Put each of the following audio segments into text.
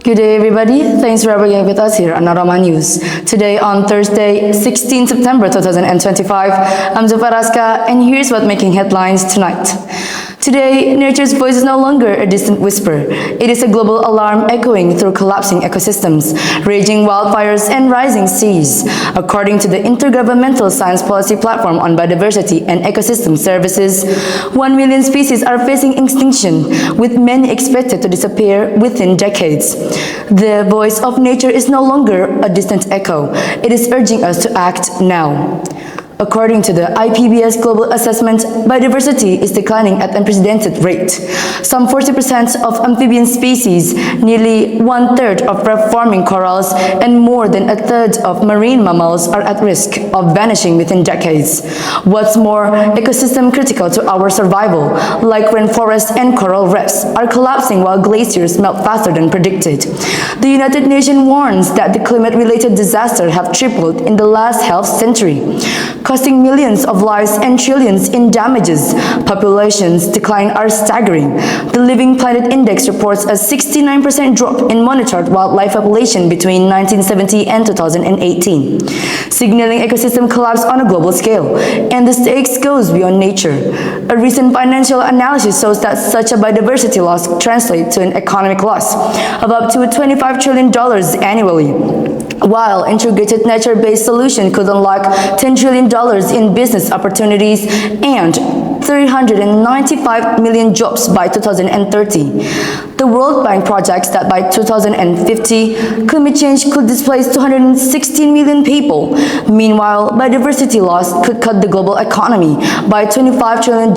Good day, everybody. Thanks for being with us here on ROHMAH News. Today, on Thursday, 16 September 2025, I'm ZHUFAIRAH, and here's what's making headlines tonight. Today, nature's voice is no longer a distant whisper. It is a global alarm echoing through collapsing ecosystems, raging wildfires, and rising seas. According to the Intergovernmental Science Policy Platform on Biodiversity and Ecosystem Services, 1 million species are facing extinction, with many expected to disappear within decades. The voice of nature is no longer a distant echo. It is urging us to act now. According to the IPBS Global Assessment, biodiversity is declining at an unprecedented rate. Some 40% of amphibian species, nearly one-third of performing corals, and more than a third of marine mammals are at risk of vanishing within decades. What's more, ecosystem critical to our survival, like rainforests and coral reefs, are collapsing while glaciers melt faster than predicted. The United Nations warns that the climate-related disasters have tripled in the last half-century, costing millions of lives and trillions in damages. Populations decline are staggering. The Living Planet Index reports a 69% drop in monitored wildlife population between 1970 and 2018, signaling ecosystem collapse on a global scale. And the stakes goes beyond nature. A recent financial analysis shows that such a biodiversity loss translates to an economic loss of up to $25 trillion annually, while integrated nature-based solution could unlock $10 trillion in business opportunities and 395 million jobs by 2030. The World Bank projects that by 2050, climate change could displace 216 million people. Meanwhile, biodiversity loss could cut the global economy by $25 trillion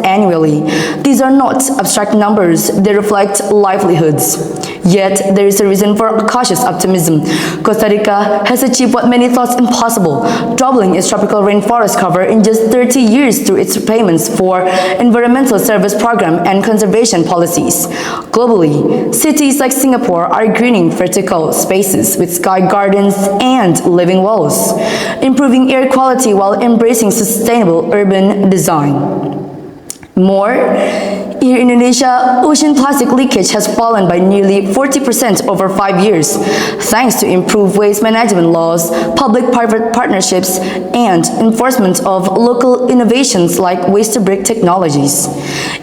annually. These are not abstract numbers, they reflect livelihoods. Yet, there is a reason for cautious optimism. Costa Rica has achieved what many thought impossible, doubling its tropical rainforest cover in just 30 years through its payments for environmental service program and conservation policies. Globally, cities like Singapore are greening vertical spaces with sky gardens and living walls, improving air quality while embracing sustainable urban design. More, here in Indonesia, ocean plastic leakage has fallen by nearly 40% over 5 years, thanks to improved waste management laws, public-private partnerships, and enforcement of local innovations like waste-to-brick technologies.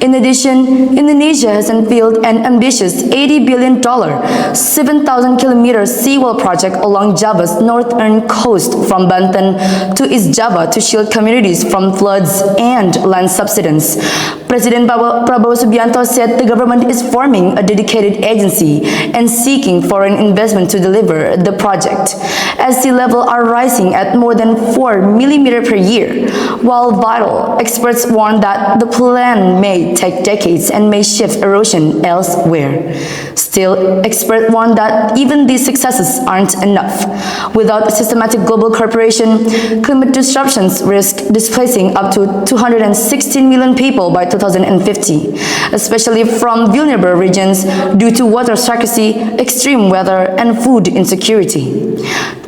In addition, Indonesia has unveiled an ambitious $80 billion, 7,000-kilometer seawall project along Java's northern coast from Banten to East Java to shield communities from floods and land subsidence. President Prabowo Subianto said the government is forming a dedicated agency and seeking foreign investment to deliver the project, as sea level are rising at more than 4 millimeters per year. While vital, experts warn that the plan may take decades and may shift erosion elsewhere. Still, experts warn that even these successes aren't enough. Without systematic global cooperation, climate disruptions risk displacing up to 216 million people by 2050, especially from vulnerable regions due to water scarcity, extreme weather, and food insecurity.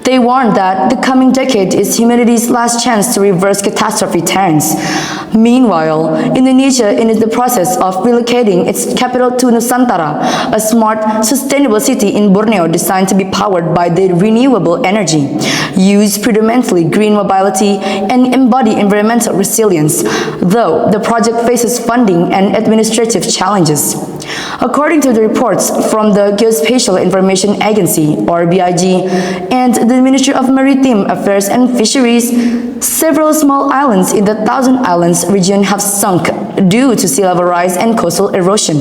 They warn that the coming decade is humanity's last chance to reverse catastrophe trends. Meanwhile, Indonesia is in the process of relocating its capital to Nusantara, a smart, sustainable city in Borneo designed to be powered by the renewable energy, use predominantly green mobility, and embody environmental resilience, though the project faces funding and administrative challenges. According to the reports from the Geospatial Information Agency, or BIG, and the Ministry of Maritime Affairs and Fisheries, several small islands in the Thousand Islands region have sunk due to sea level rise and coastal erosion.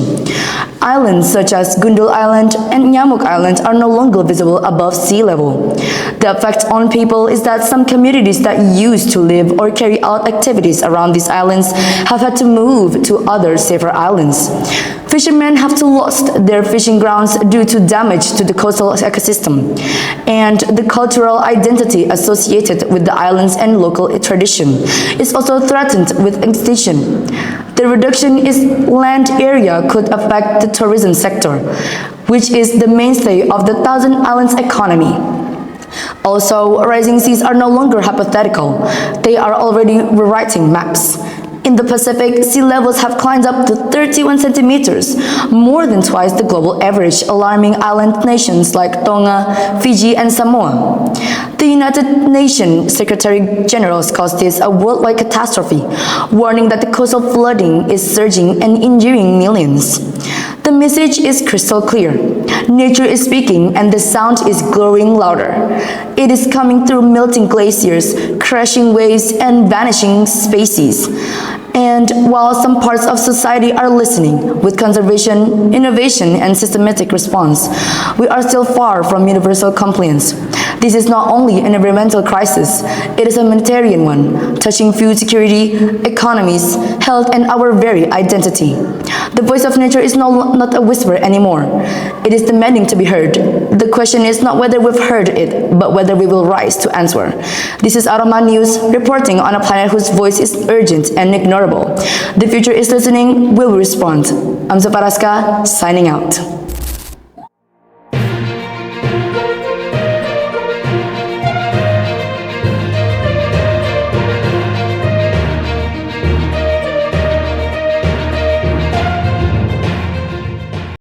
Islands such as Gundul Island and Nyamuk Island are no longer visible above sea level. The effect on people is that some communities that used to live or carry out activities around these islands have had to move to other safer islands. Fishermen have to lost their fishing grounds due to damage to the coastal ecosystem, and the cultural identity associated with the islands and local tradition is also threatened with extinction. The reduction in land area could affect the tourism sector, which is the mainstay of the Thousand Islands economy. Also, rising seas are no longer hypothetical. They are already rewriting maps. In the Pacific, sea levels have climbed up to 31 centimeters, more than twice the global average, alarming island nations like Tonga, Fiji, and Samoa. The United Nations Secretary General calls this a worldwide catastrophe, warning that the coastal flooding is surging and injuring millions. The message is crystal clear. Nature is speaking and the sound is growing louder. It is coming through melting glaciers, crashing waves, and vanishing species. And while some parts of society are listening with conservation, innovation, and systematic response, we are still far from universal compliance. This is not only an environmental crisis, it is a humanitarian one, touching food security, economies, health, and our very identity. The voice of nature is not a whisper anymore. It is demanding to be heard. The question is not whether we've heard it, but whether we will rise to answer. This is ROHMAH News, reporting on a planet whose voice is urgent and ignorable. The future is listening, will respond. I'm ZHUFAIRAH, signing out.